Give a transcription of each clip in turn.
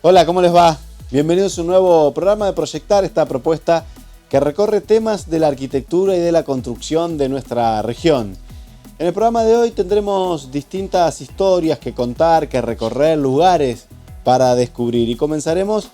Hola, ¿cómo les va? Bienvenidos a un nuevo programa de Proyectar, esta propuesta que recorre temas de la arquitectura y de la construcción de nuestra región. En el programa de hoy tendremos distintas historias que contar, que recorrer, lugares para descubrir. Y comenzaremos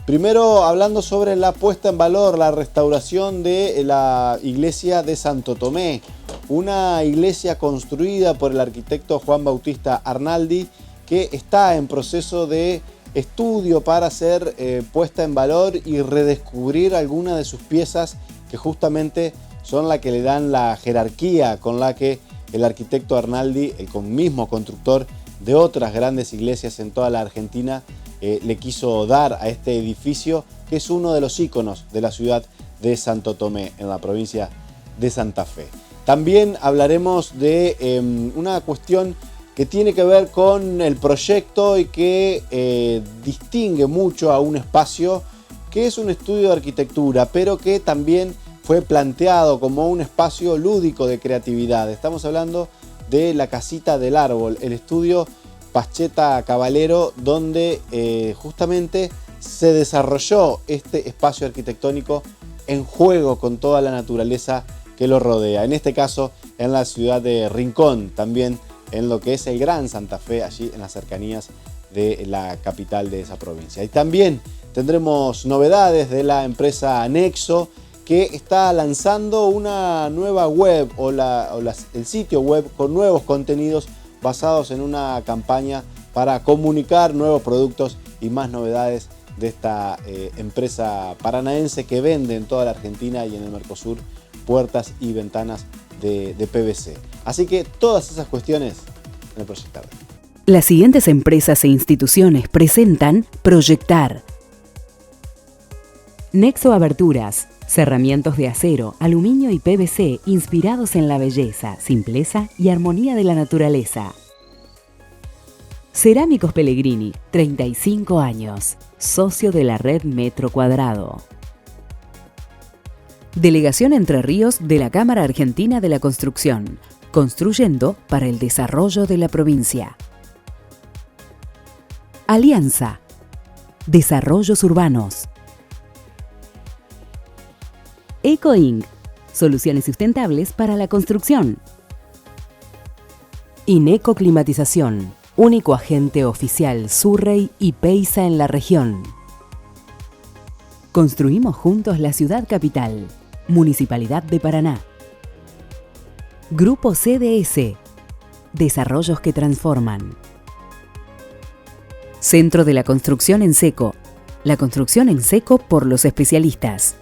primero hablando sobre la puesta en valor, la restauración de la iglesia de Santo Tomé. Una iglesia construida por el arquitecto Juan Bautista Arnaldi que está en proceso de estudio para ser puesta en valor y redescubrir algunas de sus piezas que justamente son las que le dan la jerarquía con la que el arquitecto Arnaldi, el mismo constructor de otras grandes iglesias en toda la Argentina, le quiso dar a este edificio que es uno de los íconos de la ciudad de Santo Tomé en la provincia de Santa Fe. También hablaremos de una cuestión que tiene que ver con el proyecto y que distingue mucho a un espacio que es un estudio de arquitectura, pero que también fue planteado como un espacio lúdico de creatividad. Estamos hablando de la Casita del Árbol, el estudio Paschetta Caballero, donde justamente se desarrolló este espacio arquitectónico en juego con toda la naturaleza que lo rodea. En este caso, en la ciudad de Rincón, también en lo que es el Gran Santa Fe, allí en las cercanías de la capital de esa provincia. Y también tendremos novedades de la empresa Nexo, que está lanzando una nueva web el sitio web con nuevos contenidos basados en una campaña para comunicar nuevos productos y más novedades de esta empresa paranaense que vende en toda la Argentina y en el Mercosur puertas y ventanas de PVC. Así que todas esas cuestiones en el Proyectar. Las siguientes empresas e instituciones presentan Proyectar. Nexo Aberturas, cerramientos de acero, aluminio y PVC inspirados en la belleza, simpleza y armonía de la naturaleza. Cerámicos Pellegrini, 35 años, socio de la red Metro Cuadrado. Delegación Entre Ríos de la Cámara Argentina de la Construcción, construyendo para el desarrollo de la provincia. Alianza, Desarrollos Urbanos. Ecoinc, soluciones sustentables para la construcción. Ineco Climatización, único agente oficial Surrey y Peisa en la región. Construimos juntos la ciudad capital. Municipalidad de Paraná. Grupo CDS. Desarrollos que transforman. Centro de la Construcción en Seco. La construcción en seco por los especialistas.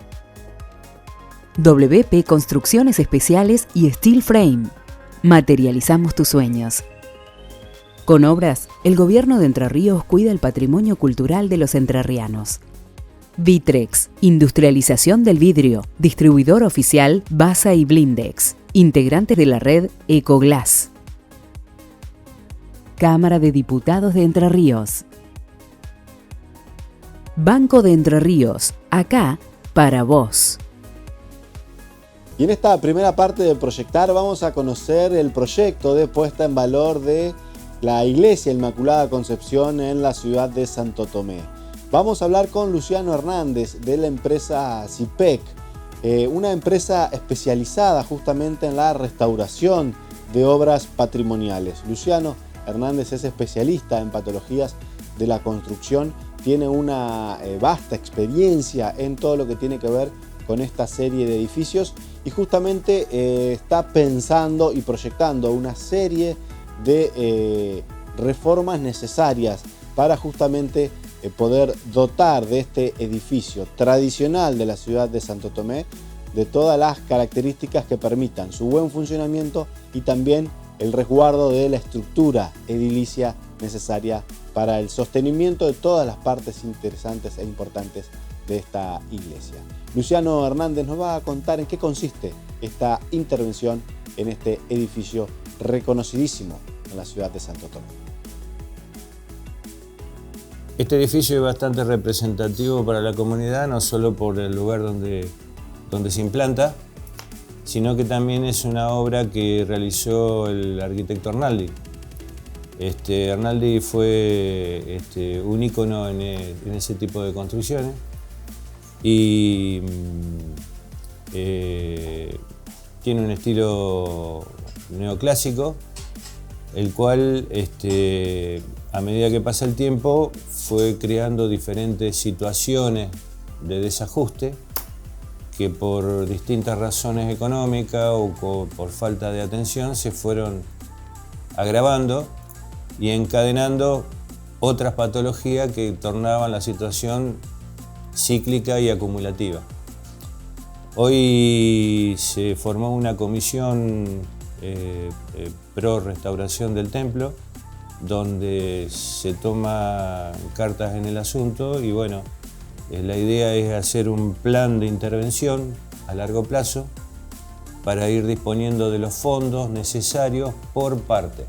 WP Construcciones Especiales y Steel Frame. Materializamos tus sueños. Con obras, el gobierno de Entre Ríos cuida el patrimonio cultural de los entrerrianos. Vitrex, industrialización del vidrio, distribuidor oficial Basa y Blindex, integrante de la red Ecoglass. Cámara de Diputados de Entre Ríos. Banco de Entre Ríos, acá para vos. Y en esta primera parte de Proyectar vamos a conocer el proyecto de puesta en valor de la Iglesia Inmaculada Concepción en la ciudad de Santo Tomé. Vamos a hablar con Luciano Hernández de la empresa CIPEC, una empresa especializada justamente en la restauración de obras patrimoniales. Luciano Hernández es especialista en patologías de la construcción, tiene una vasta experiencia en todo lo que tiene que ver con esta serie de edificios y justamente está pensando y proyectando una serie de reformas necesarias para justamente poder dotar de este edificio tradicional de la ciudad de Santo Tomé de todas las características que permitan su buen funcionamiento y también el resguardo de la estructura edilicia necesaria para el sostenimiento de todas las partes interesantes e importantes de esta iglesia. Luciano Hernández nos va a contar en qué consiste esta intervención en este edificio reconocidísimo en la ciudad de Santo Tomé. Este edificio es bastante representativo para la comunidad, no solo por el lugar donde se implanta, sino que también es una obra que realizó el arquitecto Arnaldi. Arnaldi fue un ícono en ese tipo de construcciones y tiene un estilo neoclásico, el cual a medida que pasa el tiempo fue creando diferentes situaciones de desajuste que por distintas razones económicas o por falta de atención se fueron agravando y encadenando otras patologías que tornaban la situación cíclica y acumulativa. Hoy se formó una comisión pro restauración del templo, donde se toman cartas en el asunto y bueno, la idea es hacer un plan de intervención a largo plazo para ir disponiendo de los fondos necesarios por parte.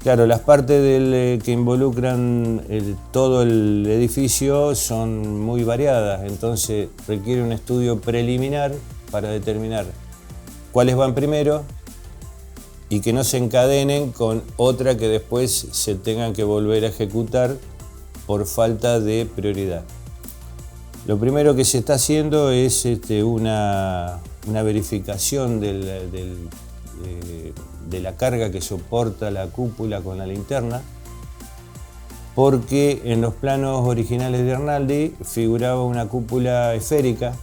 Claro, las partes que involucran todo el edificio son muy variadas, entonces requiere un estudio preliminar para determinar cuáles van primero y que no se encadenen con otra que después se tengan que volver a ejecutar por falta de prioridad. Lo primero que se está haciendo es una verificación de la carga que soporta la cúpula con la linterna, porque en los planos originales de Arnaldi figuraba una cúpula esférica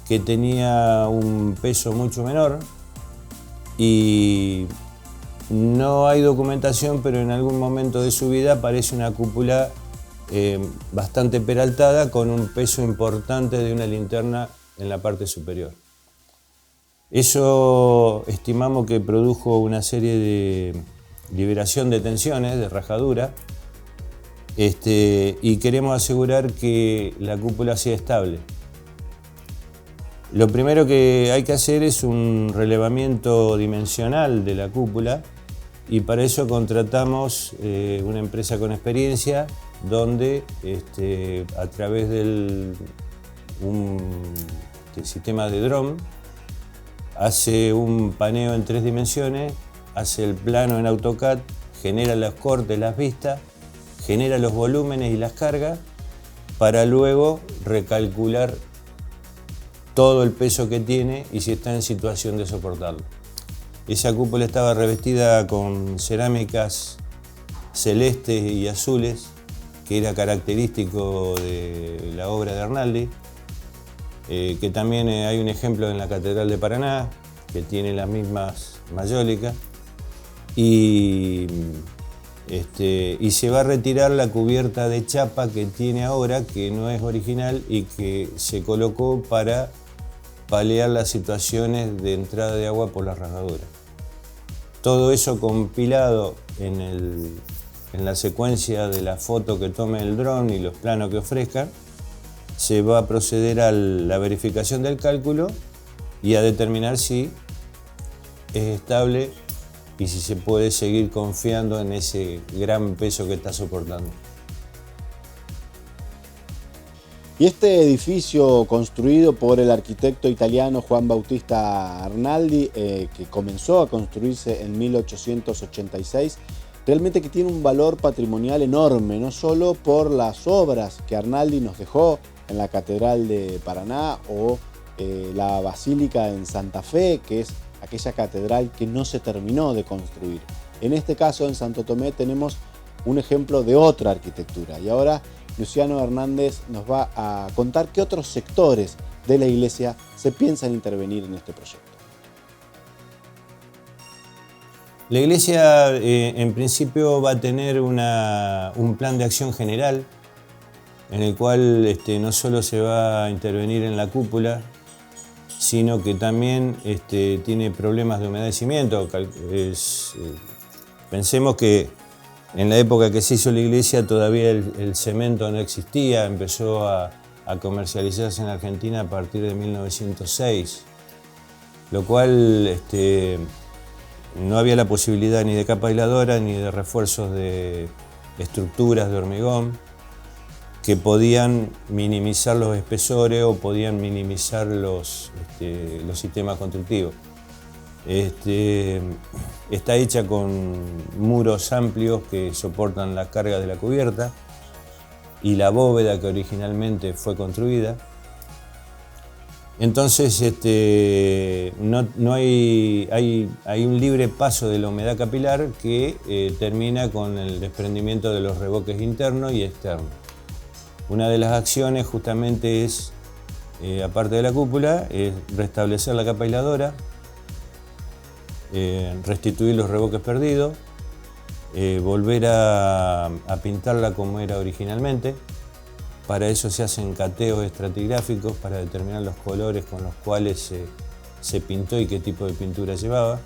que tenía un peso mucho menor y no hay documentación, pero en algún momento de su vida aparece una cúpula bastante peraltada con un peso importante de una linterna en la parte superior. Eso estimamos que produjo una serie de liberación de tensiones, de rajadura, y queremos asegurar que la cúpula sea estable. Lo primero que hay que hacer es un relevamiento dimensional de la cúpula y para eso contratamos una empresa con experiencia donde a través de un sistema de dron hace un paneo en 3 dimensiones, hace el plano en AutoCAD, genera los cortes, las vistas, genera los volúmenes y las cargas para luego recalcular todo el peso que tiene y si está en situación de soportarlo. Esa cúpula estaba revestida con cerámicas celestes y azules, que era característico de la obra de Arnaldi, que también hay un ejemplo en la Catedral de Paraná, que tiene las mismas mayólicas, y se va a retirar la cubierta de chapa que tiene ahora, que no es original y que se colocó para paliar las situaciones de entrada de agua por las rajaduras. Todo eso compilado en la secuencia de la foto que tome el dron y los planos que ofrezcan, se va a proceder a la verificación del cálculo y a determinar si es estable y si se puede seguir confiando en ese gran peso que está soportando. Y este edificio construido por el arquitecto italiano Juan Bautista Arnaldi, que comenzó a construirse en 1886, realmente que tiene un valor patrimonial enorme, no solo por las obras que Arnaldi nos dejó en la Catedral de Paraná o la Basílica en Santa Fe, que es aquella catedral que no se terminó de construir. En este caso, en Santo Tomé, tenemos un ejemplo de otra arquitectura. Y ahora Luciano Hernández nos va a contar qué otros sectores de la iglesia se piensan intervenir en este proyecto. La iglesia en principio va a tener un plan de acción general en el cual no solo se va a intervenir en la cúpula, sino que también tiene problemas de humedecimiento. Pensemos que en la época que se hizo la iglesia todavía el cemento no existía, empezó a comercializarse en Argentina a partir de 1906, lo cual no había la posibilidad ni de capa aisladora ni de refuerzos de estructuras de hormigón que podían minimizar los espesores o podían minimizar los sistemas constructivos. Está hecha con muros amplios que soportan las cargas de la cubierta y la bóveda que originalmente fue construida. Entonces no hay un libre paso de la humedad capilar que termina con el desprendimiento de los revoques internos y externos. Una de las acciones justamente es, aparte de la cúpula, es restablecer la capa aisladora, restituir los revoques perdidos, volver a pintarla como era originalmente. Para eso se hacen cateos estratigráficos para determinar los colores con los cuales se pintó y qué tipo de pintura llevaba.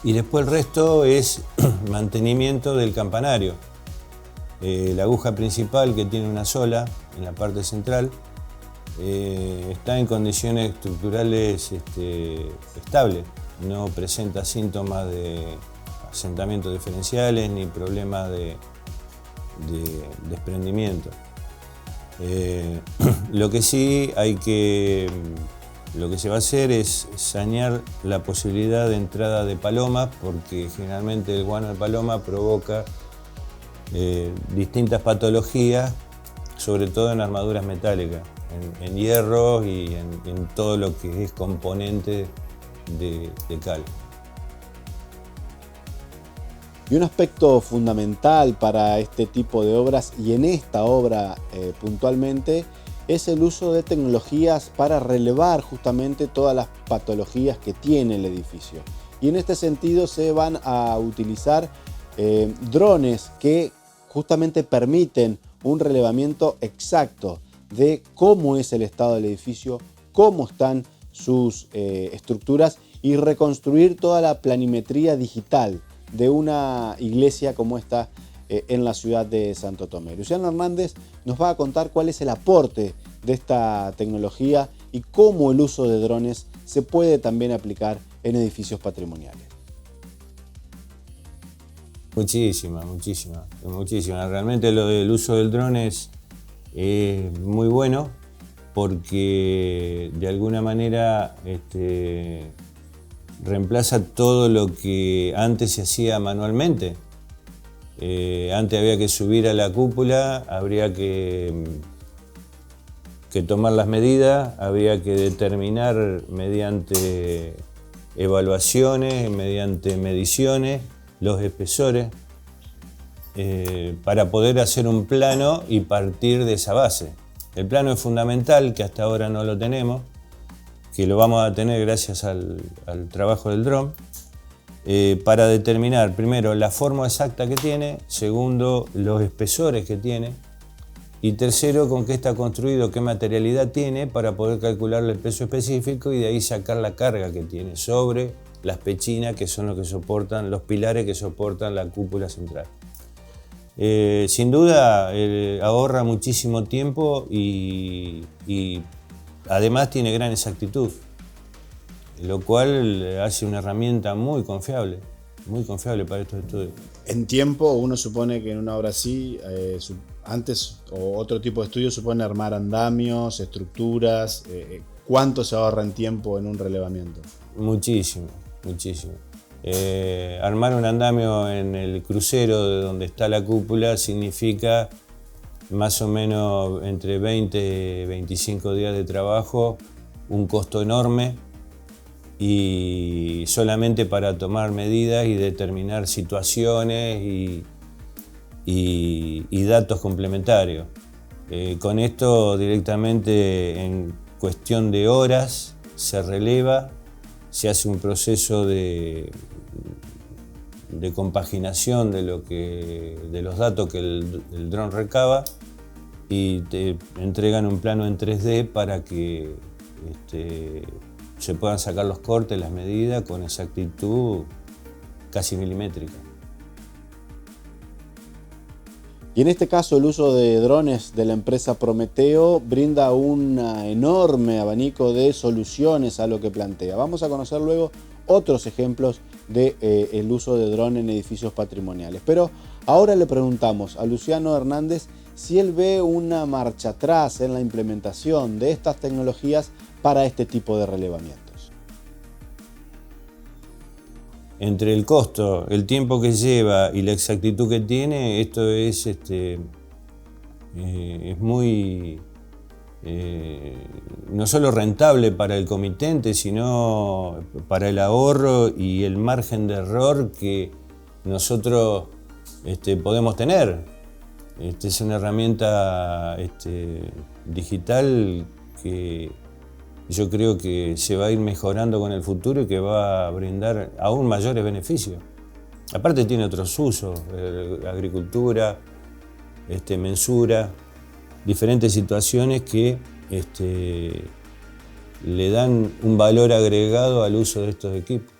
Y después el resto es mantenimiento del campanario. La aguja principal, que tiene una sola en la parte central, está en condiciones estructurales estables. No presenta síntomas de asentamientos diferenciales ni problemas de desprendimiento. Lo que sí lo que se va a hacer es sanear la posibilidad de entrada de palomas, porque generalmente el guano de paloma provoca distintas patologías, sobre todo en armaduras metálicas, en hierros y en todo lo que es componente de cal. Y un aspecto fundamental para este tipo de obras, y en esta obra puntualmente, es el uso de tecnologías para relevar justamente todas las patologías que tiene el edificio. Y en este sentido se van a utilizar drones que justamente permiten un relevamiento exacto de cómo es el estado del edificio, cómo están sus estructuras, y reconstruir toda la planimetría digital de una iglesia como esta en la ciudad de Santo Tomé. Luciano Hernández nos va a contar cuál es el aporte de esta tecnología y cómo el uso de drones se puede también aplicar en edificios patrimoniales. Muchísima. Realmente lo del uso del dron es muy bueno, porque de alguna manera reemplaza todo lo que antes se hacía manualmente. Antes había que subir a la cúpula, habría que tomar las medidas, había que determinar mediante evaluaciones, mediante mediciones, los espesores, para poder hacer un plano y partir de esa base. El plano es fundamental, que hasta ahora no lo tenemos, que lo vamos a tener gracias al trabajo del dron, para determinar primero la forma exacta que tiene, segundo los espesores que tiene, y tercero con qué está construido, qué materialidad tiene, para poder calcularle el peso específico y de ahí sacar la carga que tiene sobre las pechinas, que son los pilares que soportan la cúpula central. Sin duda ahorra muchísimo tiempo y además tiene gran exactitud, lo cual hace una herramienta muy confiable para estos estudios. En tiempo, uno supone que en una obra así, antes o otro tipo de estudios supone armar andamios, estructuras. ¿Cuánto se ahorra en tiempo en un relevamiento? Muchísimo. Armar un andamio en el crucero de donde está la cúpula significa más o menos entre 20 y 25 días de trabajo, un costo enorme, y solamente para tomar medidas y determinar situaciones y datos complementarios. Con esto directamente en cuestión de horas se releva, se hace un proceso de compaginación de los datos que el dron recaba, y te entregan un plano en 3D para que se puedan sacar los cortes, las medidas con exactitud casi milimétrica. Y en este caso el uso de drones de la empresa Prometeo brinda un enorme abanico de soluciones a lo que plantea. Vamos a conocer luego otros ejemplos del uso de dron en edificios patrimoniales. Pero ahora le preguntamos a Luciano Hernández si él ve una marcha atrás en la implementación de estas tecnologías para este tipo de relevamientos. Entre el costo, el tiempo que lleva y la exactitud que tiene, esto es muy no solo rentable para el comitente, sino para el ahorro y el margen de error que nosotros podemos tener. Es una herramienta digital que yo creo que se va a ir mejorando con el futuro y que va a brindar aún mayores beneficios. Aparte tiene otros usos, agricultura, mensura, diferentes situaciones que le dan un valor agregado al uso de estos equipos.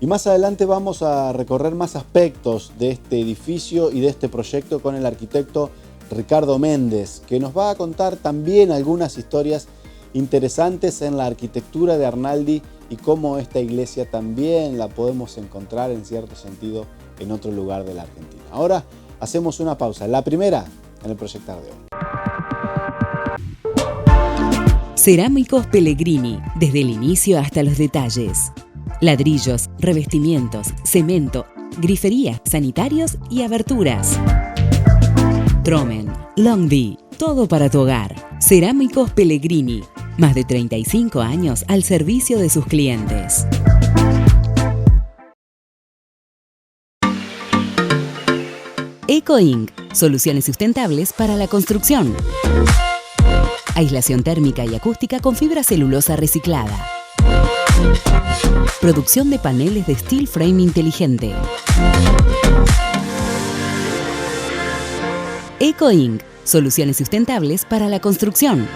Y más adelante vamos a recorrer más aspectos de este edificio y de este proyecto con el arquitecto Ricardo Méndez, que nos va a contar también algunas historias interesantes en la arquitectura de Arnaldi y cómo esta iglesia también la podemos encontrar en cierto sentido en otro lugar de la Argentina. Ahora hacemos una pausa, la primera en el Proyectar de hoy. Cerámicos Pellegrini, desde el inicio hasta los detalles. Ladrillos, revestimientos, cemento, grifería, sanitarios y aberturas. Tromen, Longby, todo para tu hogar. Cerámicos Pellegrini, más de 35 años al servicio de sus clientes. Eco Inc, soluciones sustentables para la construcción. Aislación térmica y acústica con fibra celulosa reciclada. Producción de paneles de steel frame inteligente. Eco Inc, soluciones sustentables para la construcción.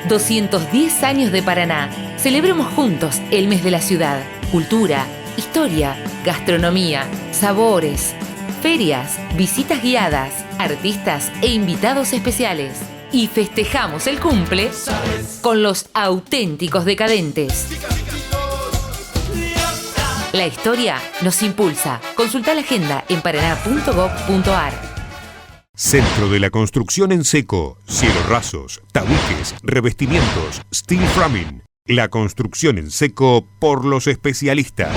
210 años de Paraná. Celebremos juntos el mes de la ciudad. Cultura, historia, gastronomía, sabores, ferias, visitas guiadas, artistas e invitados especiales. Y festejamos el cumple con los auténticos decadentes. La historia nos impulsa. Consulta la agenda en paraná.gov.ar. Centro de la Construcción en Seco, cielos rasos, tabiques, revestimientos, steel framing. La construcción en seco por los especialistas.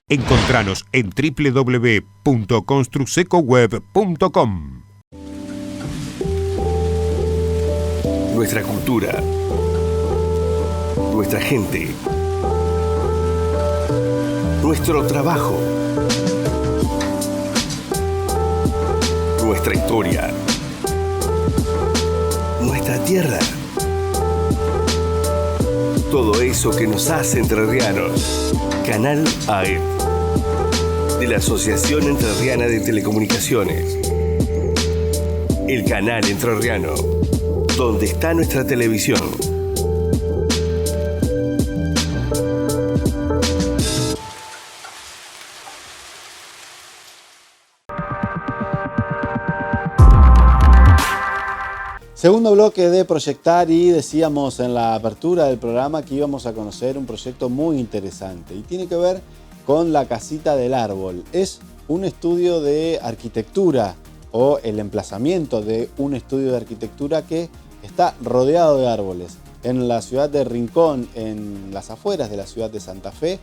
Encontranos en www.construsecoweb.com. Nuestra cultura, nuestra gente, nuestro trabajo, nuestra historia, nuestra tierra. Todo eso que nos hace entrerrianos. Canal AET, de la Asociación Entrerriana de Telecomunicaciones. El canal entrerriano, donde está nuestra televisión. Segundo bloque de Proyectar, y decíamos en la apertura del programa que íbamos a conocer un proyecto muy interesante y tiene que ver con la Casita del Árbol. Es un estudio de arquitectura o el emplazamiento de un estudio de arquitectura que está rodeado de árboles en la ciudad de Rincón, en las afueras de la ciudad de Santa Fe.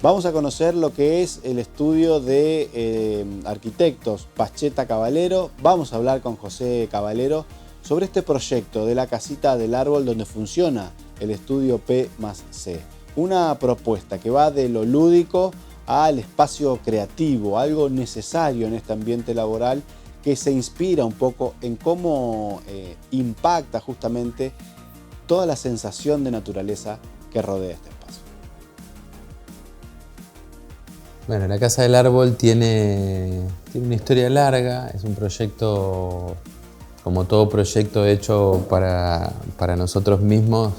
Vamos a conocer lo que es el estudio de arquitectos Pacheta Caballero. Vamos a hablar con José Caballero sobre este proyecto de la Casita del Árbol, donde funciona el estudio P+C. Una propuesta que va de lo lúdico al espacio creativo, algo necesario en este ambiente laboral que se inspira un poco en cómo impacta justamente toda la sensación de naturaleza que rodea este espacio. Bueno, la Casa del Árbol tiene una historia larga, es un proyecto, como todo proyecto hecho para nosotros mismos,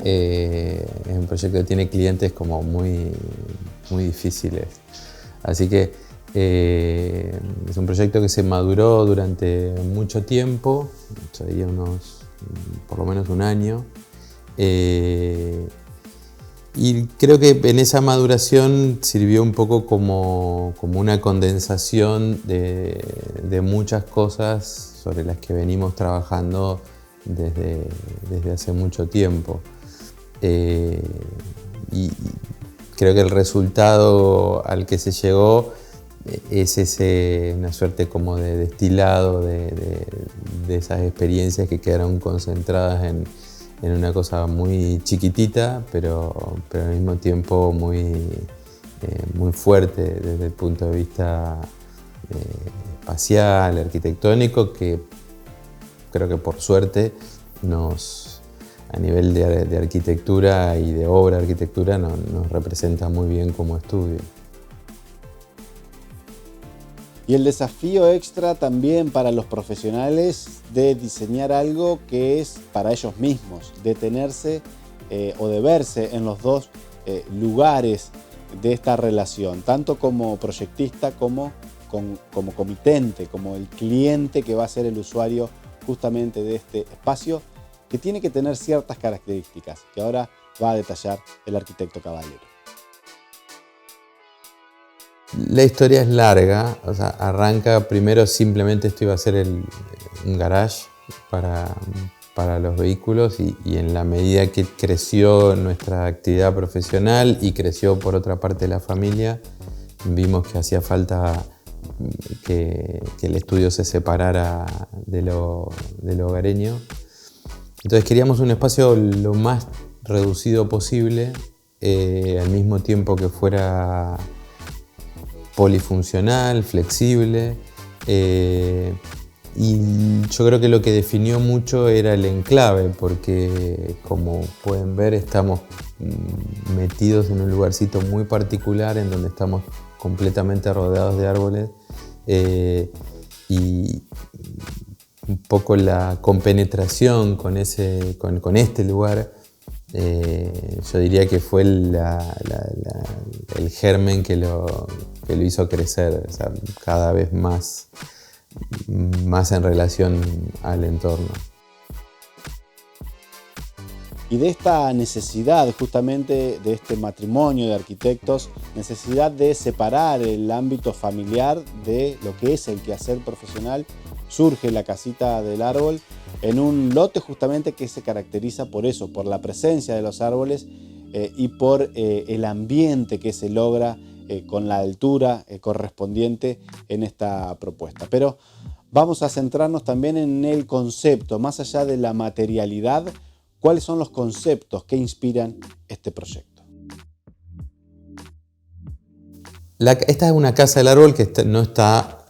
es un proyecto que tiene clientes como muy difíciles. Así que es un proyecto que se maduró durante mucho tiempo, sería por lo menos un año. Y creo que en esa maduración sirvió un poco como una condensación de muchas cosas sobre las que venimos trabajando desde hace mucho tiempo. Y creo que el resultado al que se llegó es una suerte como de destilado de esas experiencias que quedaron concentradas en una cosa muy chiquitita, pero al mismo tiempo muy fuerte desde el punto de vista espacial, arquitectónico, que creo que por suerte a nivel de arquitectura y de obra de arquitectura nos representa muy bien como estudio. Y el desafío extra también para los profesionales de diseñar algo que es para ellos mismos, detenerse o de verse en los dos lugares de esta relación, tanto como proyectista como comitente, como el cliente que va a ser el usuario justamente de este espacio, que tiene que tener ciertas características que ahora va a detallar el arquitecto Caballero. La historia es larga, o sea, arranca primero simplemente esto iba a ser un garage para los vehículos y en la medida que creció nuestra actividad profesional y creció por otra parte la familia, vimos que hacía falta que el estudio se separara de lo hogareño. Entonces queríamos un espacio lo más reducido posible, al mismo tiempo que fuera polifuncional, flexible, y yo creo que lo que definió mucho era el enclave, porque como pueden ver estamos metidos en un lugarcito muy particular en donde estamos completamente rodeados de árboles, y un poco la compenetración con este lugar, yo diría que fue el germen que lo hizo crecer, o sea, cada vez más en relación al entorno. Y de esta necesidad, justamente de este matrimonio de arquitectos, necesidad de separar el ámbito familiar de lo que es el quehacer profesional, surge la Casita del Árbol en un lote justamente que se caracteriza por eso, por la presencia de los árboles y por el ambiente que se logra con la altura correspondiente en esta propuesta. Pero vamos a centrarnos también en el concepto, más allá de la materialidad. ¿Cuáles son los conceptos que inspiran este proyecto? Esta es una casa del árbol que no está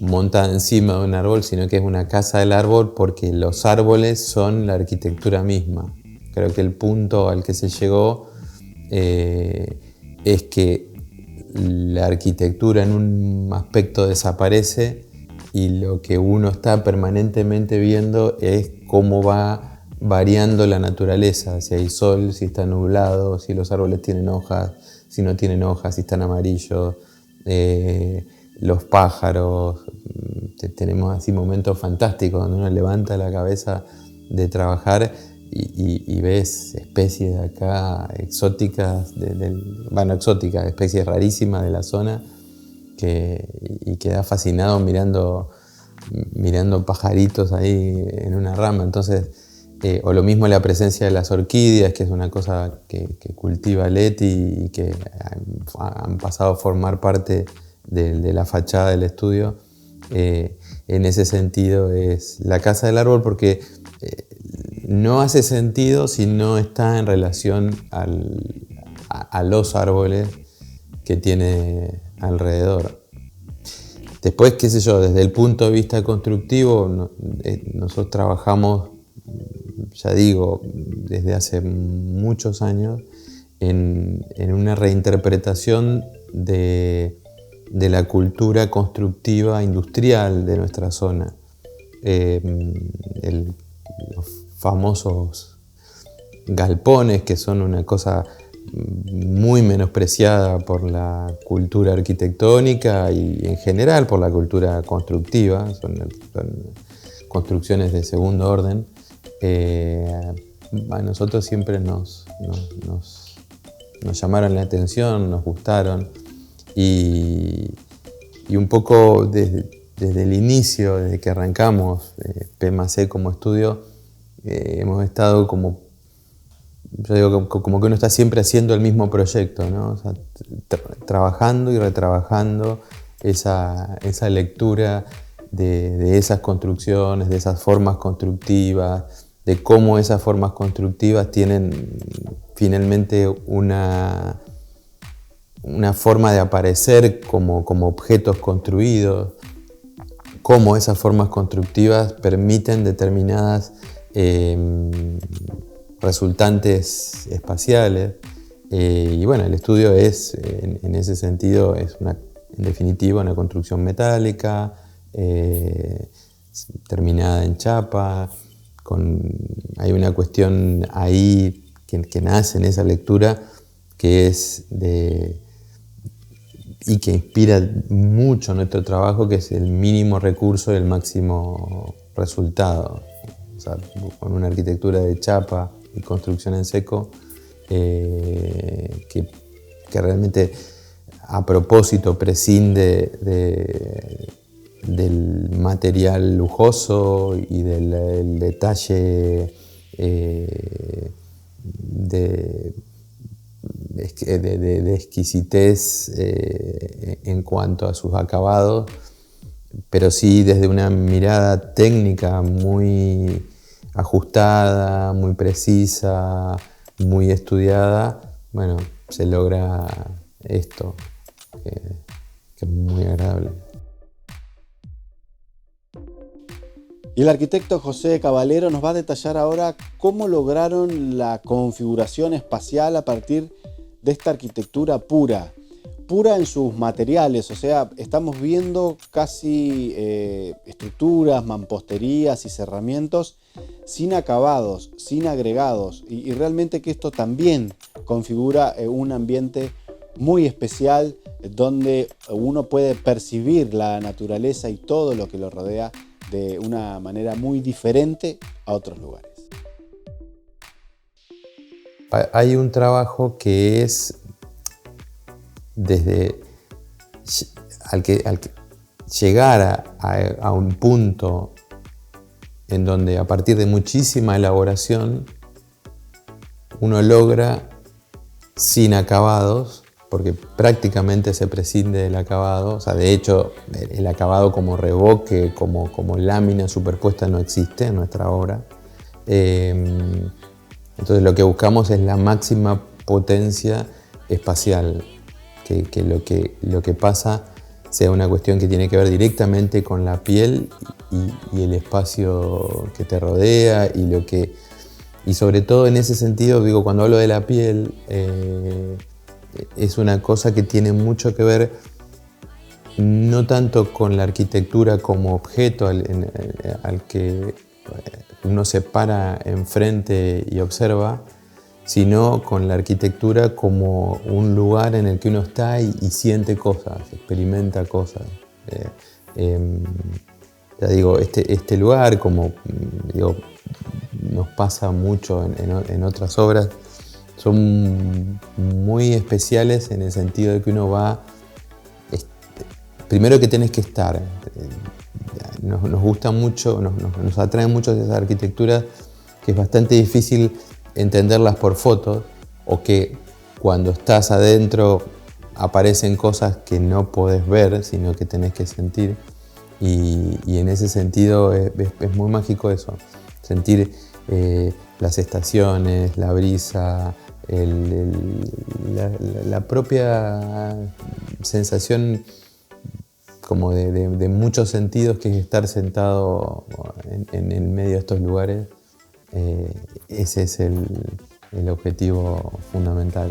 montada encima de un árbol, sino que es una casa del árbol porque los árboles son la arquitectura misma. Creo que el punto al que se llegó es que la arquitectura en un aspecto desaparece y lo que uno está permanentemente viendo es cómo va variando la naturaleza, si hay sol, si está nublado, si los árboles tienen hojas, si no tienen hojas, si están amarillos, los pájaros. Tenemos así momentos fantásticos donde uno levanta la cabeza de trabajar y ves especies acá exóticas, exóticas, especies rarísimas de la zona y quedas fascinado mirando pajaritos ahí en una rama. Entonces, o lo mismo la presencia de las orquídeas, que es una cosa que cultiva Leti y que han pasado a formar parte de la fachada del estudio. En ese sentido es la Casa del Árbol porque no hace sentido si no está en relación a los árboles que tiene alrededor. Después, qué sé yo, desde el punto de vista constructivo, nosotros trabajamos, ya digo, desde hace muchos años en una reinterpretación de la cultura constructiva industrial de nuestra zona. Los famosos galpones, que son una cosa muy menospreciada por la cultura arquitectónica y en general por la cultura constructiva, son construcciones de segundo orden. A nosotros siempre nos llamaron la atención, nos gustaron y un poco desde el inicio, desde que arrancamos P+E como estudio, hemos estado como, yo digo, como que uno está siempre haciendo el mismo proyecto, ¿no? O sea, trabajando y retrabajando esa lectura de esas construcciones, de esas formas constructivas, de cómo esas formas constructivas tienen finalmente una forma de aparecer como objetos construidos, cómo esas formas constructivas permiten determinadas resultantes espaciales. Y bueno, el estudio es, en ese sentido, es en definitiva una construcción metálica, terminada en chapa. Hay una cuestión ahí que nace en esa lectura que es y que inspira mucho nuestro trabajo, que es el mínimo recurso y el máximo resultado. O sea, con una arquitectura de chapa y construcción en seco que realmente a propósito prescinde del material lujoso y del detalle de exquisitez en cuanto a sus acabados, pero sí desde una mirada técnica muy ajustada, muy precisa, muy estudiada. Bueno, se logra esto, que es muy agradable. Y el arquitecto José Caballero nos va a detallar ahora cómo lograron la configuración espacial a partir de esta arquitectura pura en sus materiales. O sea, estamos viendo casi estructuras, mamposterías y cerramientos sin acabados, sin agregados, y realmente que esto también configura un ambiente muy especial donde uno puede percibir la naturaleza y todo lo que lo rodea de una manera muy diferente a otros lugares. Hay un trabajo que es desde al que llegar a un punto en donde a partir de muchísima elaboración uno logra sin acabados, porque prácticamente se prescinde del acabado. O sea, de hecho, el acabado como revoque, como lámina superpuesta no existe en nuestra obra. Entonces lo que buscamos es la máxima potencia espacial, que lo que pasa sea una cuestión que tiene que ver directamente con la piel y el espacio que te rodea y sobre todo en ese sentido, digo, cuando hablo de la piel, es una cosa que tiene mucho que ver no tanto con la arquitectura como objeto al que uno se para enfrente y observa, sino con la arquitectura como un lugar en el que uno está y siente cosas, experimenta cosas. Ya digo, este lugar, como digo, nos pasa mucho en otras obras, son muy especiales en el sentido de que uno va, primero que tenés que estar. Nos gusta mucho, nos atraen mucho esas arquitecturas que es bastante difícil entenderlas por fotos, o que cuando estás adentro aparecen cosas que no podés ver, sino que tenés que sentir. Y en ese sentido es muy mágico eso, sentir las estaciones, la brisa, la propia sensación como de muchos sentidos, que es estar sentado en el medio de estos lugares. Ese es el objetivo fundamental.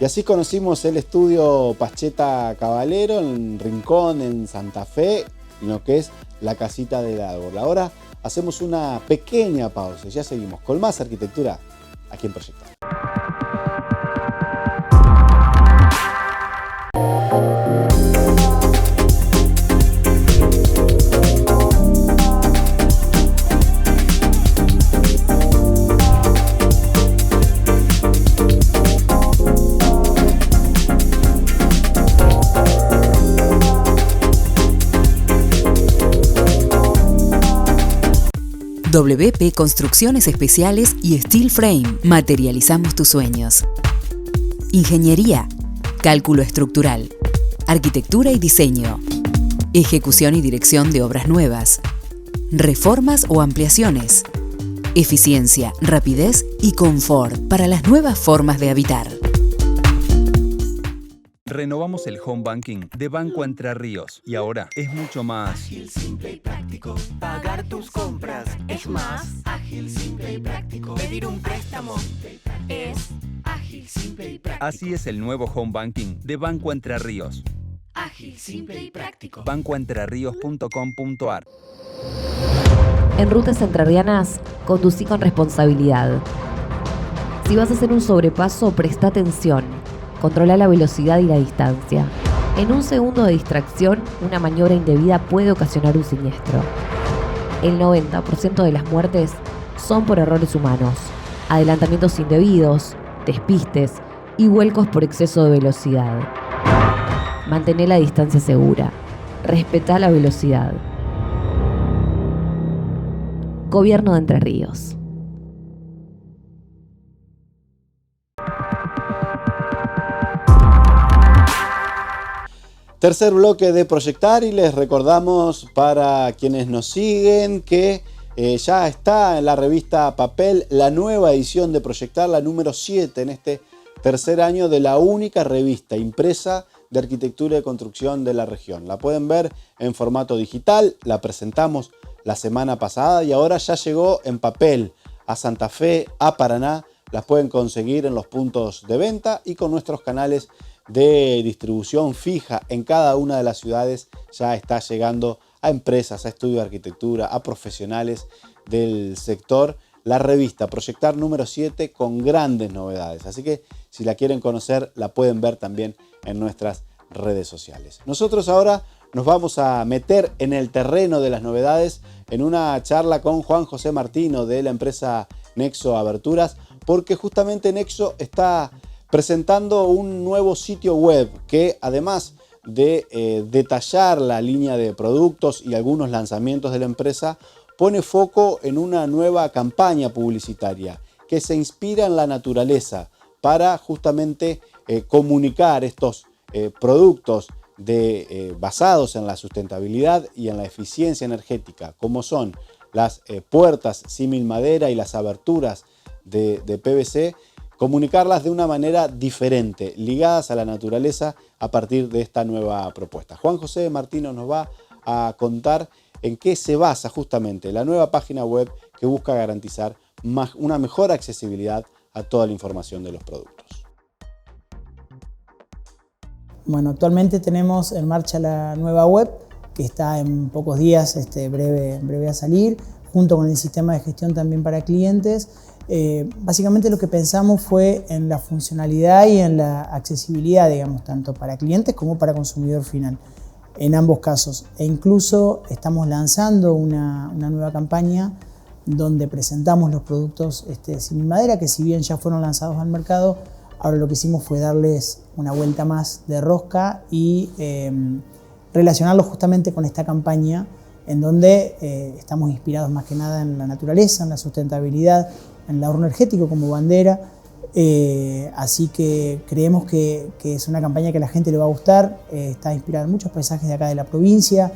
Y así conocimos el estudio Pacheta Caballero en Rincón, en Santa Fe, en lo que es la Casita del Árbol. Ahora hacemos una pequeña pausa y ya seguimos con más arquitectura aquí en Proyectar. WP Construcciones Especiales y Steel Frame. Materializamos tus sueños. Ingeniería, cálculo estructural, arquitectura y diseño, ejecución y dirección de obras nuevas, reformas o ampliaciones, eficiencia, rapidez y confort para las nuevas formas de habitar. Renovamos el home banking de Banco Entre Ríos y ahora es mucho más ágil, simple y práctico. Pagar tus compras es más ágil, simple y práctico. Pedir un préstamo es ágil, simple y práctico. Así es el nuevo home banking de Banco Entre Ríos. Ágil, simple y práctico. bancoentrerríos.com.ar. En rutas entrerrianas, conducí con responsabilidad. Si vas a hacer un sobrepaso, presta atención. Controla la velocidad y la distancia. En un segundo de distracción, una maniobra indebida puede ocasionar un siniestro. El 90% de las muertes son por errores humanos, adelantamientos indebidos, despistes y vuelcos por exceso de velocidad. Mantén la distancia segura. Respetá la velocidad. Gobierno de Entre Ríos. Tercer bloque de Proyectar y les recordamos para quienes nos siguen que ya está en la revista Papel la nueva edición de Proyectar, la número 7 en este tercer año de la única revista impresa de arquitectura y construcción de la región. La pueden ver en formato digital, la presentamos la semana pasada y ahora ya llegó en papel a Santa Fe, a Paraná. Las pueden conseguir en los puntos de venta y con nuestros canales de distribución fija en cada una de las ciudades. Ya está llegando a empresas, a estudios de arquitectura, a profesionales del sector la revista Proyectar número 7 con grandes novedades. Así que si la quieren conocer la pueden ver también en nuestras redes sociales. Nosotros ahora nos vamos a meter en el terreno de las novedades en una charla con Juan José Martino de la empresa Nexo Aberturas, porque justamente Nexo está presentando un nuevo sitio web que, además de detallar la línea de productos y algunos lanzamientos de la empresa, pone foco en una nueva campaña publicitaria que se inspira en la naturaleza para justamente comunicar estos productos basados en la sustentabilidad y en la eficiencia energética, como son las puertas símil madera y las aberturas de PVC, comunicarlas de una manera diferente, ligadas a la naturaleza a partir de esta nueva propuesta. Juan José Martino nos va a contar en qué se basa justamente la nueva página web que busca garantizar una mejor accesibilidad a toda la información de los productos. Bueno, actualmente tenemos en marcha la nueva web que está en pocos días, breve a salir, junto con el sistema de gestión también para clientes. Básicamente lo que pensamos fue en la funcionalidad y en la accesibilidad, digamos, tanto para clientes como para consumidor final, en ambos casos. E incluso estamos lanzando una nueva campaña donde presentamos los productos sin madera, que si bien ya fueron lanzados al mercado, ahora lo que hicimos fue darles una vuelta más de rosca y relacionarlos justamente con esta campaña en donde estamos inspirados más que nada en la naturaleza, en la sustentabilidad, en el ahorro energético como bandera. Así que creemos que es una campaña que a la gente le va a gustar. Está inspirada en muchos paisajes de acá de la provincia.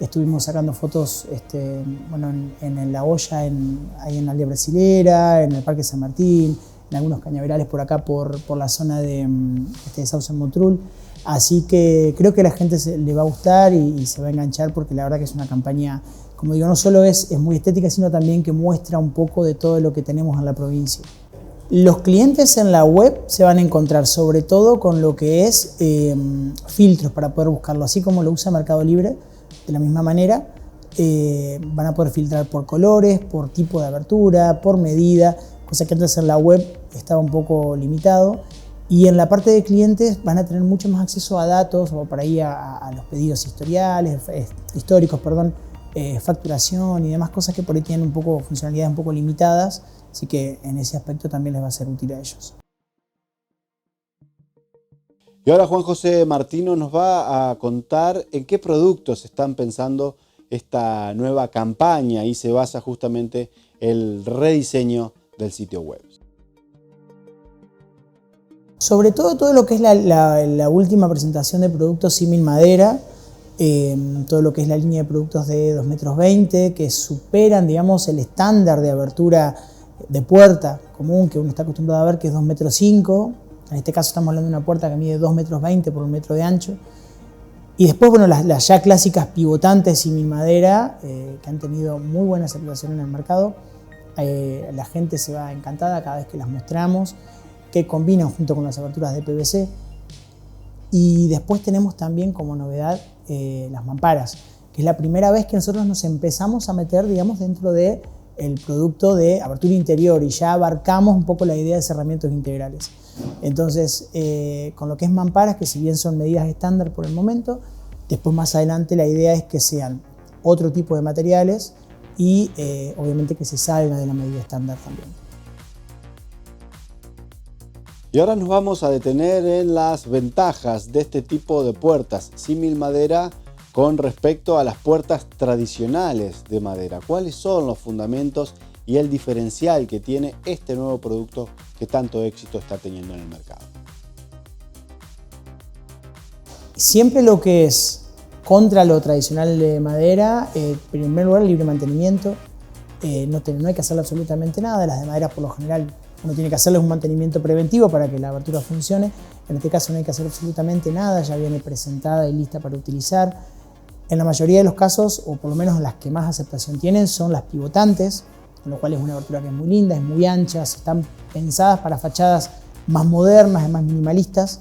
Estuvimos sacando fotos en La Olla, ahí en la aldea brasilera, en el Parque San Martín, en algunos cañaverales por acá, por la zona de Sauce en Motrul. Así que creo que a la gente le va a gustar y se va a enganchar, porque la verdad que es una campaña, como digo, no solo es muy estética, sino también que muestra un poco de todo lo que tenemos en la provincia. Los clientes en la web se van a encontrar sobre todo con lo que es filtros para poder buscarlo, así como lo usa Mercado Libre, de la misma manera. Van a poder filtrar por colores, por tipo de abertura, por medida, cosa que antes en la web estaba un poco limitado. Y en la parte de clientes van a tener mucho más acceso a datos, o por ahí a los pedidos históricos, facturación y demás cosas que por ahí tienen un poco funcionalidades un poco limitadas, así que en ese aspecto también les va a ser útil a ellos. Y ahora Juan José Martino nos va a contar en qué productos están pensando esta nueva campaña y se basa justamente el rediseño del sitio web. Sobre todo lo que es la última presentación de productos símil madera, todo lo que es la línea de productos de 2,20 m, que superan, digamos, el estándar de abertura de puerta común que uno está acostumbrado a ver, que es 2,5 m. En este caso estamos hablando de una puerta que mide 2,20 m por 1 metro de ancho. Y después, bueno, las ya clásicas pivotantes símil madera, que han tenido muy buena aceptación en el mercado. La gente se va encantada cada vez que las mostramos, que combinan junto con las aberturas de PVC. Y después tenemos también como novedad las mamparas, que es la primera vez que nosotros nos empezamos a meter, digamos, dentro del producto de abertura interior y ya abarcamos un poco la idea de cerramientos integrales. Entonces, con lo que es mamparas, que si bien son medidas estándar por el momento, después más adelante la idea es que sean otro tipo de materiales y obviamente que se salga de la medida estándar también. Y ahora nos vamos a detener en las ventajas de este tipo de puertas símil madera con respecto a las puertas tradicionales de madera. ¿Cuáles son los fundamentos y el diferencial que tiene este nuevo producto que tanto éxito está teniendo en el mercado? Siempre lo que es contra lo tradicional de madera, en primer lugar, libre mantenimiento. No hay que hacerle absolutamente nada. Las de madera, por lo general, uno tiene que hacerles un mantenimiento preventivo para que la abertura funcione. En este caso no hay que hacer absolutamente nada, ya viene presentada y lista para utilizar. En la mayoría de los casos, o por lo menos las que más aceptación tienen, son las pivotantes, con lo cual es una abertura que es muy linda, es muy ancha, están pensadas para fachadas más modernas, más minimalistas.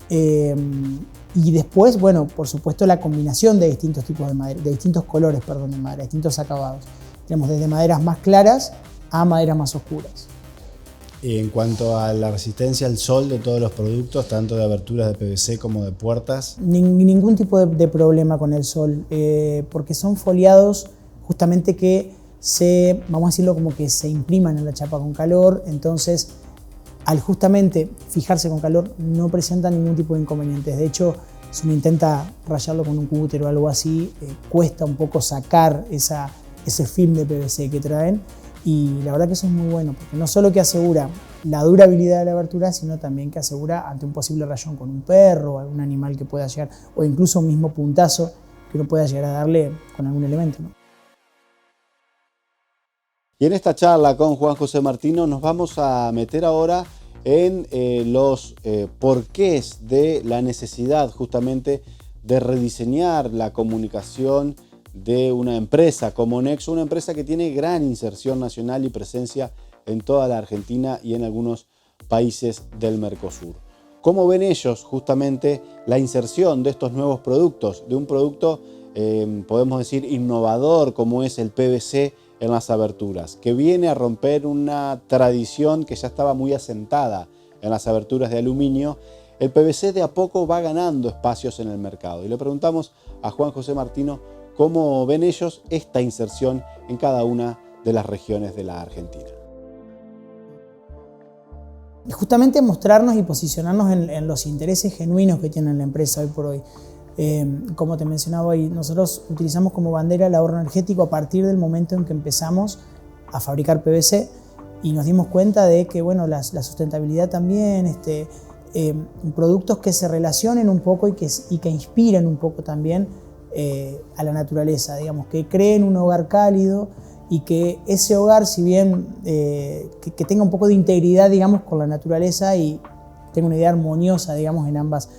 Y después, bueno, por supuesto, la combinación de distintos tipos de madera, de distintos colores, perdón, de madera, distintos acabados. Tenemos desde maderas más claras a maderas más oscuras. Y en cuanto a la resistencia al sol de todos los productos, tanto de aberturas de PVC como de puertas. Ningún tipo de problema con el sol, porque son foliados justamente que vamos a decirlo como que se impriman en la chapa con calor, entonces al justamente fijarse con calor no presentan ningún tipo de inconvenientes. De hecho, si uno intenta rayarlo con un cúter o algo así, cuesta un poco sacar ese film de PVC que traen. Y la verdad que eso es muy bueno, porque no solo que asegura la durabilidad de la abertura, sino también que asegura ante un posible rayón con un perro o algún animal que pueda llegar, o incluso un mismo puntazo que uno pueda llegar a darle con algún elemento, ¿no? Y en esta charla con Juan José Martino nos vamos a meter ahora en los porqués de la necesidad justamente de rediseñar la comunicación de una empresa como Nexo, una empresa que tiene gran inserción nacional y presencia en toda la Argentina y en algunos países del Mercosur. ¿Cómo ven ellos justamente la inserción de estos nuevos productos, de un producto, podemos decir, innovador como es el PVC en las aberturas, que viene a romper una tradición que ya estaba muy asentada en las aberturas de aluminio? El PVC de a poco va ganando espacios en el mercado. Y le preguntamos a Juan José Martino cómo ven ellos esta inserción en cada una de las regiones de la Argentina. Justamente mostrarnos y posicionarnos en los intereses genuinos que tiene la empresa hoy por hoy. Como te mencionaba hoy, nosotros utilizamos como bandera el ahorro energético a partir del momento en que empezamos a fabricar PVC y nos dimos cuenta de que, bueno, la sustentabilidad también, productos que se relacionen un poco y que inspiren un poco también a la naturaleza, digamos, que creen un hogar cálido y que ese hogar, si bien que tenga un poco de integridad, digamos, con la naturaleza y tenga una idea armoniosa, digamos, en ambas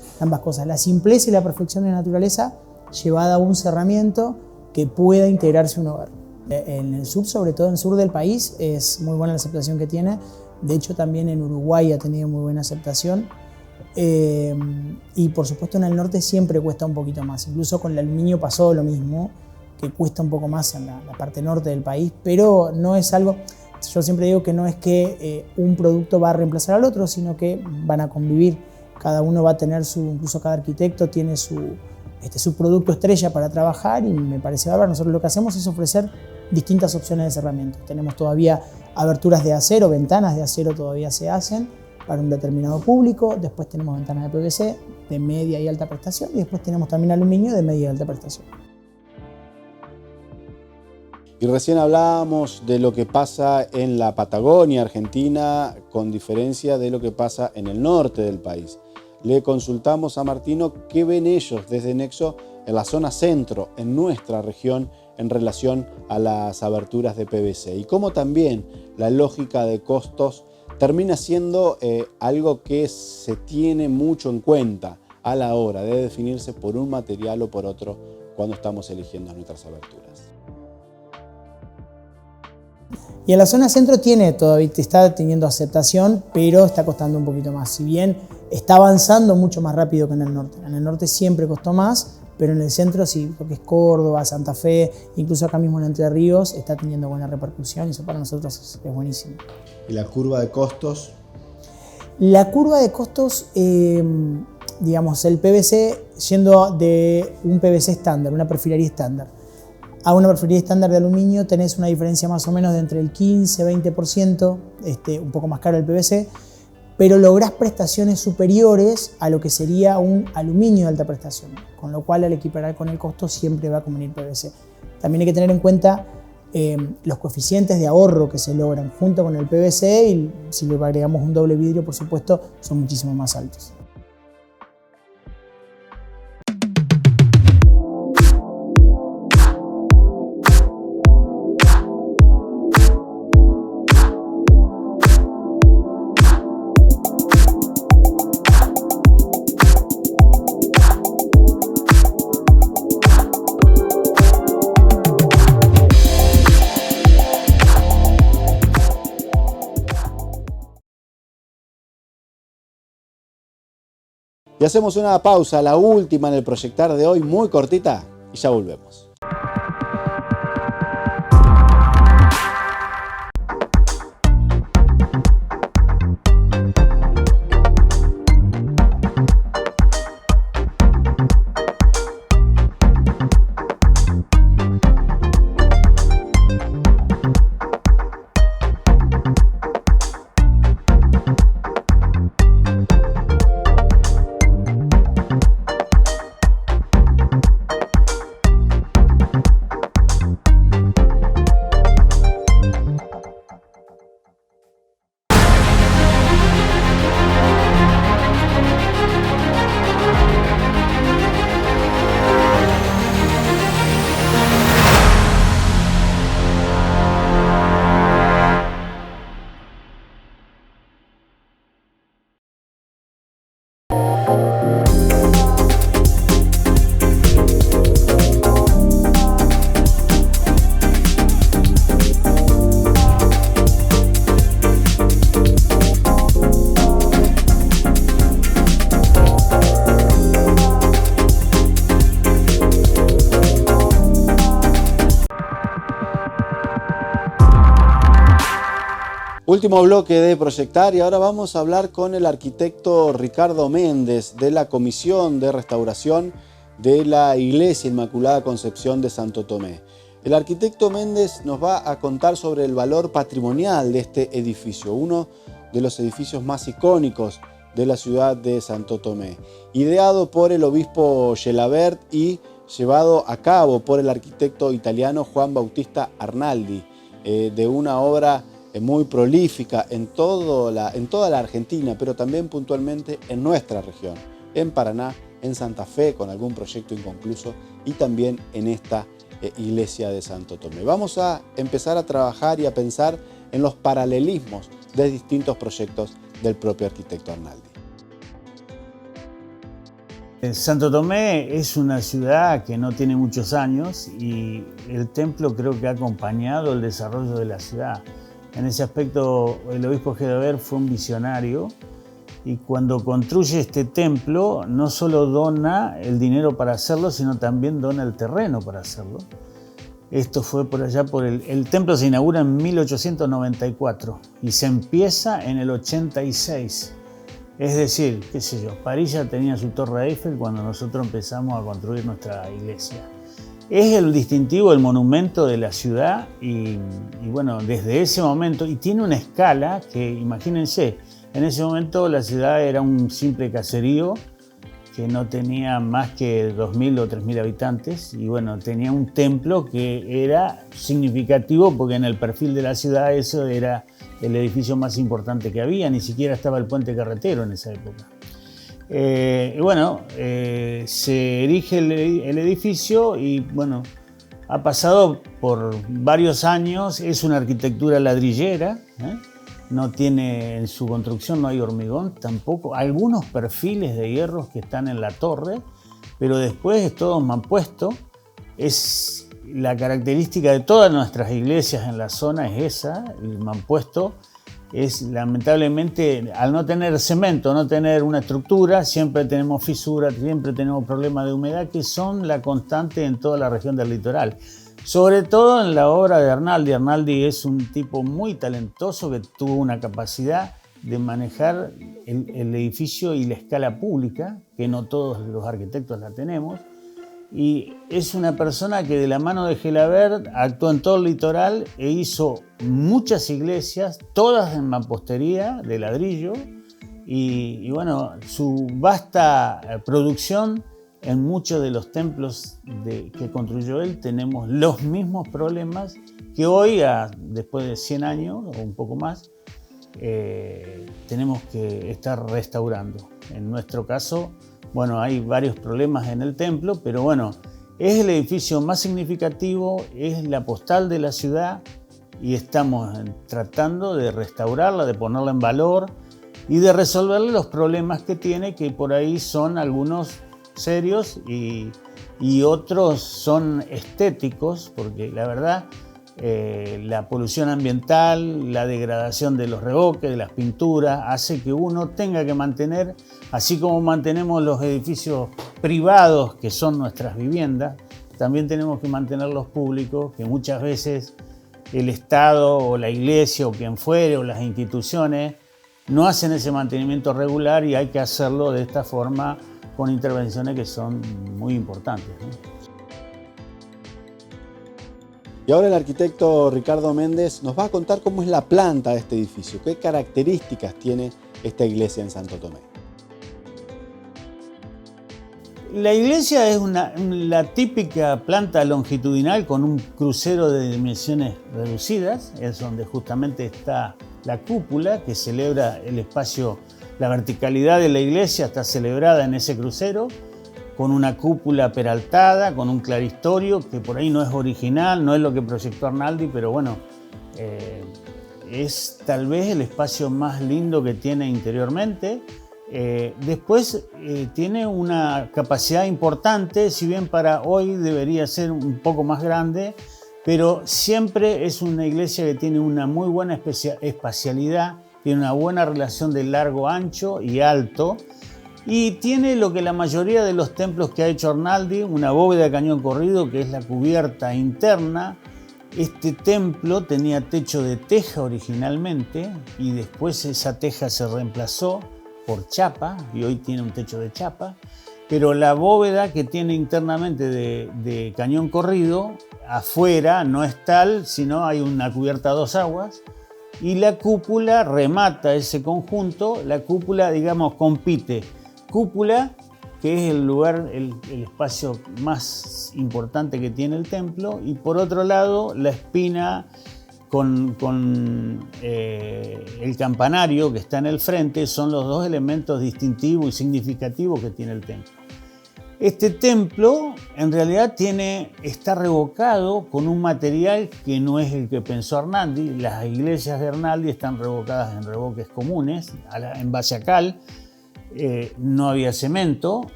cosas. La simpleza y la perfección de la naturaleza llevada a un cerramiento que pueda integrarse a un hogar. En el sur, sobre todo en el sur del país, es muy buena la aceptación que tiene. De hecho, también en Uruguay ha tenido muy buena aceptación. Y por supuesto en el norte siempre cuesta un poquito más. Incluso con el aluminio pasó lo mismo, que cuesta un poco más en la parte norte del país, pero no es algo... Yo siempre digo que no es que un producto va a reemplazar al otro, sino que van a convivir. Cada uno va a tener incluso cada arquitecto tiene su producto estrella para trabajar y me parece bárbaro. Nosotros lo que hacemos es ofrecer distintas opciones de cerramiento. Tenemos todavía aberturas de acero, ventanas de acero todavía se hacen para un determinado público. Después tenemos ventanas de PVC de media y alta prestación y después tenemos también aluminio de media y alta prestación. Y recién hablábamos de lo que pasa en la Patagonia Argentina, con diferencia de lo que pasa en el norte del país. Le consultamos a Martino qué ven ellos desde Nexo en la zona centro, en nuestra región, en relación a las aberturas de PVC y cómo también la lógica de costos termina siendo algo que se tiene mucho en cuenta a la hora de definirse por un material o por otro cuando estamos eligiendo nuestras aberturas. Y en la zona centro todavía está teniendo aceptación, pero está costando un poquito más. Si bien está avanzando mucho más rápido que en el norte. En el norte siempre costó más, pero en el centro sí, lo que es Córdoba, Santa Fe, incluso acá mismo en Entre Ríos, está teniendo buena repercusión y eso para nosotros es buenísimo. ¿Y la curva de costos? La curva de costos, digamos, el PVC, yendo de un PVC estándar, una perfilaría estándar, a una perfilaría estándar de aluminio tenés una diferencia más o menos de entre el 15-20%, un poco más caro el PVC, pero lográs prestaciones superiores a lo que sería un aluminio de alta prestación, con lo cual al equiparar con el costo siempre va a convenir PVC. También hay que tener en cuenta los coeficientes de ahorro que se logran junto con el PVC y si le agregamos un doble vidrio, por supuesto, son muchísimo más altos. Y hacemos una pausa, la última en el proyectar de hoy, muy cortita, y ya volvemos. Último bloque de Proyectar y ahora vamos a hablar con el arquitecto Ricardo Méndez de la Comisión de Restauración de la Iglesia Inmaculada Concepción de Santo Tomé. El arquitecto Méndez nos va a contar sobre el valor patrimonial de este edificio, uno de los edificios más icónicos de la ciudad de Santo Tomé, ideado por el obispo Gelabert y llevado a cabo por el arquitecto italiano Juan Bautista Arnaldi, de una obra muy prolífica en toda la Argentina, pero también puntualmente en nuestra región, en Paraná, en Santa Fe, con algún proyecto inconcluso, y también en esta iglesia de Santo Tomé. Vamos a empezar a trabajar y a pensar en los paralelismos de distintos proyectos del propio arquitecto Arnaldi. Santo Tomé es una ciudad que no tiene muchos años y el templo creo que ha acompañado el desarrollo de la ciudad. En ese aspecto, el obispo Gedaver fue un visionario y cuando construye este templo no solo dona el dinero para hacerlo, sino también dona el terreno para hacerlo. Esto fue por allá el templo se inaugura en 1894 y se empieza en el 86. Es decir, qué sé yo, París ya tenía su Torre Eiffel cuando nosotros empezamos a construir nuestra iglesia. Es el distintivo, el monumento de la ciudad y bueno, desde ese momento, y tiene una escala que, imagínense, en ese momento la ciudad era un simple caserío que no tenía más que 2.000 o 3.000 habitantes y bueno, tenía un templo que era significativo porque en el perfil de la ciudad eso era el edificio más importante que había, ni siquiera estaba el puente carretero en esa época. Y bueno, se erige el edificio y bueno, ha pasado por varios años, es una arquitectura ladrillera, no tiene, en su construcción no hay hormigón tampoco, algunos perfiles de hierros que están en la torre, pero después es todo mampuesto. Es la característica de todas nuestras iglesias en la zona es esa, el mampuesto. Es lamentablemente, al no tener cemento, no tener una estructura, siempre tenemos fisuras, siempre tenemos problemas de humedad que son la constante en toda la región del litoral. Sobre todo en la obra de Arnaldi. Arnaldi es un tipo muy talentoso que tuvo una capacidad de manejar el edificio y la escala pública, que no todos los arquitectos la tenemos. Y es una persona que de la mano de Gedaver actuó en todo el litoral e hizo muchas iglesias, todas en mampostería de ladrillo. Y bueno, su vasta producción en muchos de los templos que construyó él tenemos los mismos problemas que hoy, después de 100 años o un poco más, tenemos que estar restaurando. En nuestro caso, bueno, hay varios problemas en el templo, pero bueno, es el edificio más significativo, es la postal de la ciudad y estamos tratando de restaurarla, de ponerla en valor y de resolverle los problemas que tiene, que por ahí son algunos serios y otros son estéticos, porque la verdad la polución ambiental, la degradación de los revoques, de las pinturas, hace que uno tenga que mantener, así como mantenemos los edificios privados que son nuestras viviendas, también tenemos que mantener los públicos, que muchas veces el Estado o la iglesia o quien fuere o las instituciones no hacen ese mantenimiento regular y hay que hacerlo de esta forma con intervenciones que son muy importantes, ¿no? Y ahora el arquitecto Ricardo Méndez nos va a contar cómo es la planta de este edificio, qué características tiene esta iglesia en Santo Tomé. La iglesia es la típica planta longitudinal con un crucero de dimensiones reducidas, es donde justamente está la cúpula que celebra el espacio, la verticalidad de la iglesia está celebrada en ese crucero, con una cúpula peraltada, con un claristorio que por ahí no es original, no es lo que proyectó Arnaldi, pero bueno, es tal vez el espacio más lindo que tiene interiormente. Después tiene una capacidad importante, si bien para hoy debería ser un poco más grande, pero siempre es una iglesia que tiene una muy buena espacialidad, tiene una buena relación de largo, ancho y alto, y tiene lo que la mayoría de los templos que ha hecho Arnaldi, una bóveda de cañón corrido que es la cubierta interna. Este templo tenía techo de teja originalmente y después esa teja se reemplazó por chapa y hoy tiene un techo de chapa, pero la bóveda que tiene internamente de cañón corrido, afuera no es tal, sino hay una cubierta a dos aguas y la cúpula remata ese conjunto. La cúpula, digamos, compite. Cúpula, que es el lugar, el espacio más importante que tiene el templo, y por otro lado la espina con el campanario que está en el frente son los dos elementos distintivos y significativos que tiene el templo. Este templo en realidad está revocado con un material que no es el que pensó Arnaldi. Las iglesias de Arnaldi están revocadas en revoques comunes, en base a cal. No había cemento,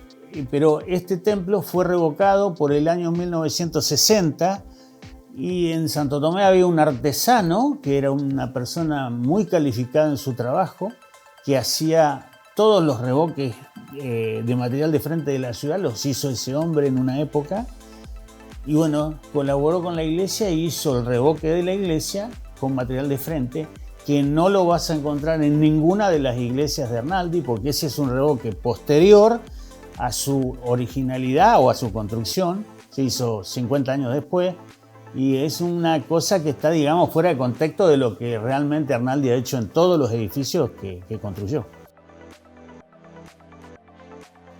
pero este templo fue revocado por el año 1960 Y en Santo Tomé había un artesano que era una persona muy calificada en su trabajo, que hacía todos los revoques de material de frente de la ciudad, los hizo ese hombre en una época. Y bueno, colaboró con la iglesia y hizo el revoque de la iglesia con material de frente, que no lo vas a encontrar en ninguna de las iglesias de Arnaldi, porque ese es un revoque posterior a su originalidad o a su construcción. Se hizo 50 años después y es una cosa que está, digamos, fuera de contexto de lo que realmente Arnaldi ha hecho en todos los edificios que construyó.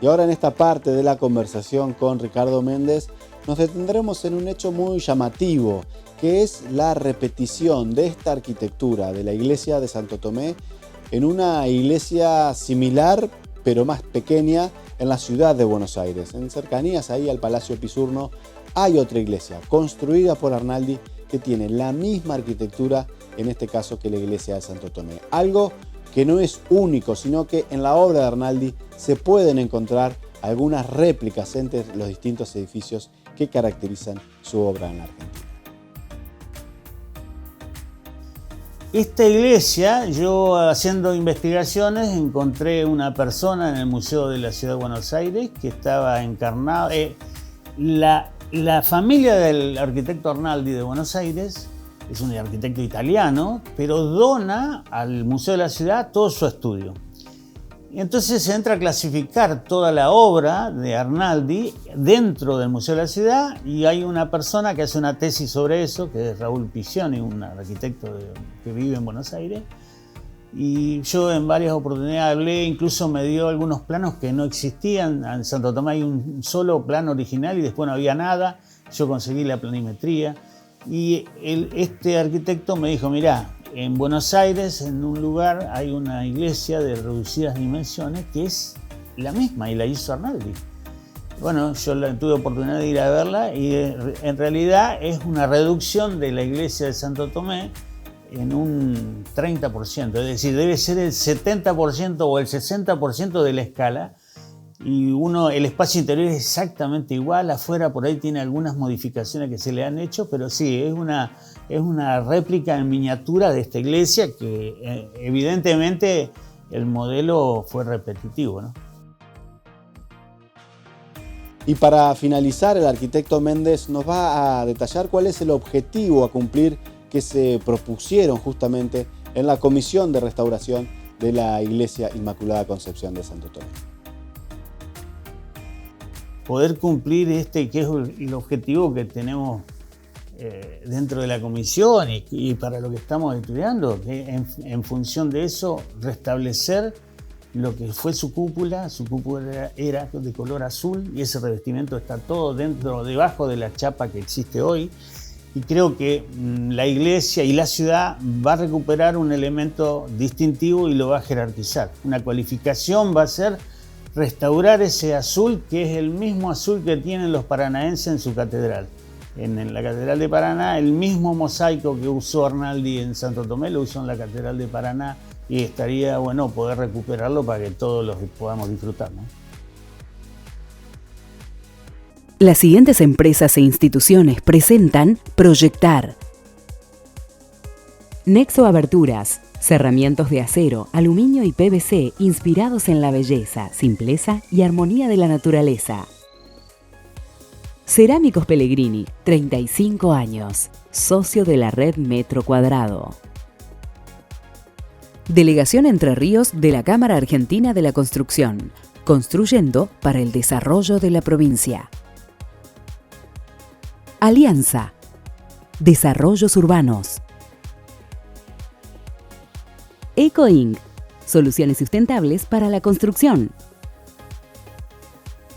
Y ahora en esta parte de la conversación con Ricardo Méndez nos detendremos en un hecho muy llamativo, que es la repetición de esta arquitectura de la iglesia de Santo Tomé en una iglesia similar pero más pequeña en la ciudad de Buenos Aires. En cercanías ahí al Palacio Pisurno hay otra iglesia construida por Arnaldi que tiene la misma arquitectura, en este caso, que la iglesia de Santo Tomé. Algo que no es único, sino que en la obra de Arnaldi se pueden encontrar algunas réplicas entre los distintos edificios que caracterizan su obra en la Argentina. Esta iglesia, yo haciendo investigaciones encontré una persona en el Museo de la Ciudad de Buenos Aires que estaba encarnada. La familia del arquitecto Arnaldi de Buenos Aires es un arquitecto italiano, pero dona al Museo de la Ciudad todo su estudio. Y entonces se entra a clasificar toda la obra de Arnaldi dentro del Museo de la Ciudad y hay una persona que hace una tesis sobre eso, que es Raúl Piccioni, un arquitecto que vive en Buenos Aires. Y yo en varias oportunidades hablé, incluso me dio algunos planos que no existían. En Santo Tomé hay un solo plano original y después no había nada. Yo conseguí la planimetría y este arquitecto me dijo, mirá, en Buenos Aires, en un lugar, hay una iglesia de reducidas dimensiones que es la misma y la hizo Arnaldi. Bueno, yo tuve oportunidad de ir a verla y en realidad es una reducción de la iglesia de Santo Tomé en un 30%, es decir, debe ser el 70% o el 60% de la escala. Y el espacio interior es exactamente igual, afuera por ahí tiene algunas modificaciones que se le han hecho, pero sí, es una réplica en miniatura de esta iglesia que evidentemente el modelo fue repetitivo, ¿no? Y para finalizar, el arquitecto Méndez nos va a detallar cuál es el objetivo a cumplir que se propusieron justamente en la Comisión de Restauración de la Iglesia Inmaculada Concepción de Santo Tomé. Poder cumplir que es el objetivo que tenemos dentro de la comisión y para lo que estamos estudiando, que en función de eso restablecer lo que fue su cúpula era de color azul y ese revestimiento está todo debajo de la chapa que existe hoy. Y creo que la iglesia y la ciudad va a recuperar un elemento distintivo y lo va a jerarquizar. Una cualificación va a ser restaurar ese azul, que es el mismo azul que tienen los paranaenses en su catedral. En la Catedral de Paraná, el mismo mosaico que usó Arnaldi en Santo Tomé lo usó en la Catedral de Paraná y estaría bueno poder recuperarlo para que todos los podamos disfrutar, ¿no? Las siguientes empresas e instituciones presentan Proyectar. Nexo Aberturas, cerramientos de acero, aluminio y PVC inspirados en la belleza, simpleza y armonía de la naturaleza. Cerámicos Pellegrini, 35 años, socio de la red Metro Cuadrado. Delegación Entre Ríos de la Cámara Argentina de la Construcción, construyendo para el desarrollo de la provincia. Alianza, Desarrollos Urbanos. Eco Inc., soluciones sustentables para la construcción.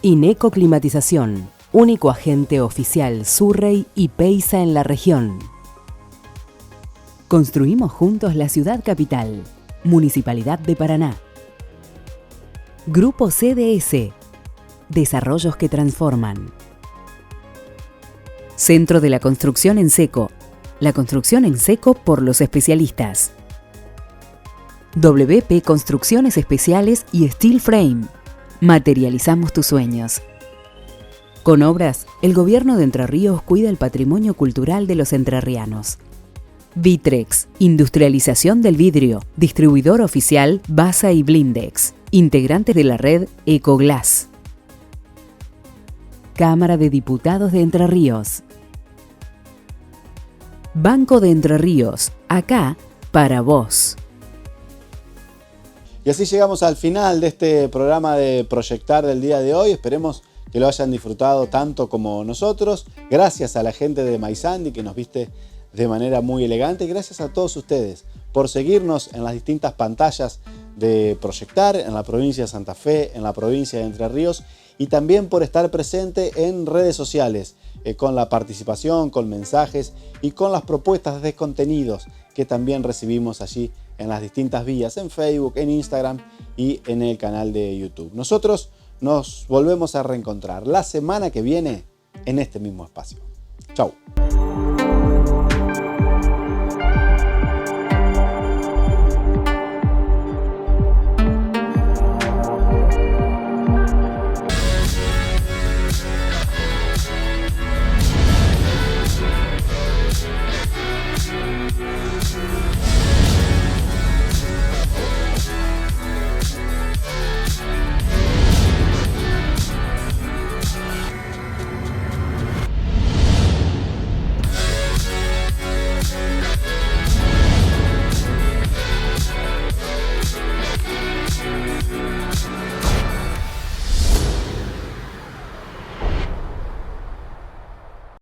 Ineco Climatización, único agente oficial Surrey y Peiza en la región. Construimos juntos la ciudad capital, Municipalidad de Paraná. Grupo CDS, Desarrollos que transforman. Centro de la Construcción en Seco, la construcción en seco por los especialistas. WP Construcciones Especiales y Steel Frame, materializamos tus sueños. Con Obras, el gobierno de Entre Ríos cuida el patrimonio cultural de los entrerrianos. Vitrex, industrialización del vidrio, distribuidor oficial Basa y Blindex, integrante de la red Ecoglass. Cámara de Diputados de Entre Ríos. Banco de Entre Ríos, acá para vos. Y así llegamos al final de este programa de Proyectar del día de hoy. Esperemos que lo hayan disfrutado tanto como nosotros. Gracias a la gente de Maizandi que nos viste de manera muy elegante. Gracias a todos ustedes por seguirnos en las distintas pantallas de Proyectar en la provincia de Santa Fe, en la provincia de Entre Ríos, y también por estar presente en redes sociales con la participación, con mensajes y con las propuestas de contenidos que también recibimos allí en las distintas vías, en Facebook, en Instagram y en el canal de YouTube. Nosotros nos volvemos a reencontrar la semana que viene en este mismo espacio. Chau.